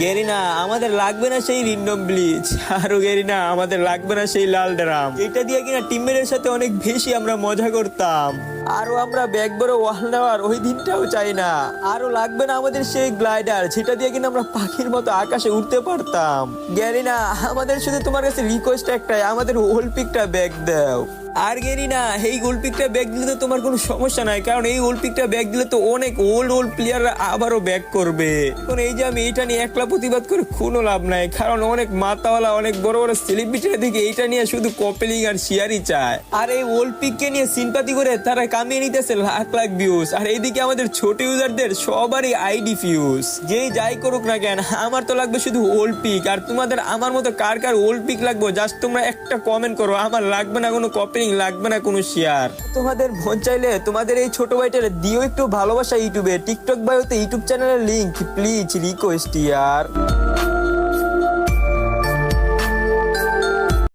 Garena আমাদের লাগবে না সেই রিন্ডম ব্লিচ, আরো গেরিনা আমাদের লাগবে না সেই লাল ড্রাম। এটা দিয়ে কিনা টিমমেটের সাথে অনেক বেশি আমরা মজা করতাম। আরো আমরা ব্যাগ বড় ওয়াল নেওয়ার ওই দিনটাও চাই না। আরো লাগবে না আমাদের সেই গ্লাইডার, যেটা দিয়ে কিনা আমরা পাখির মতো আকাশে উঠতে পারতাম। গেরিনা আমাদের শুধু তোমার কাছে রিকোয়েস্ট একটাই, আমাদের অলিম্পিকটা ব্যাগ দাও। আর গেরিনা এই অলিম্পিকটা ব্যাগ দিলে তো তোমার কোনো সমস্যা নাই, কারণ এই অলিম্পিকটা ব্যাগ দিলে তো অনেক ওল্ড প্লেয়াররা আবারও ব্যাক করবে। এখন এই যে আমি এটা নিয়ে একলা প্রতিবাদ করে কোনো লাভ নাই, কারণ অনেক মাতাওয়ালা অনেক বড় বড় সেলিব্রিটিরা দিকে এইটা নিয়ে শুধু কপেলিং আর শেয়ারই চায়। আর এই অলিম্পিককে নিয়ে সিম্পাতি করে তারা কামিয়ে নিতেছে লাখ লাখ ভিউজ। আর এইদিকে আমাদের ছোট ইউজারদের সবারই আইডি ফিউজ। যেই যাই করুক না কেন, আমার তো লাগবে শুধু অলিম্পিক। আর তোমাদের আমার মতো কার কার অলিম্পিক লাগবে জাস্ট তোমরা একটা কমেন্ট করো। আমার লাগবে না কোনো কপেলিং, লাগবে না কোনো শেয়ার। তোমাদের মন চাইলে তোমাদের এই ছোট ভাইটার দিও একটু ভালোবাসা। ইউটিউবে টিকটক বায়োতে ইউটিউব চ্যানেলের লিংক প্লিজ রিকোয়েস্ট ইয়ার।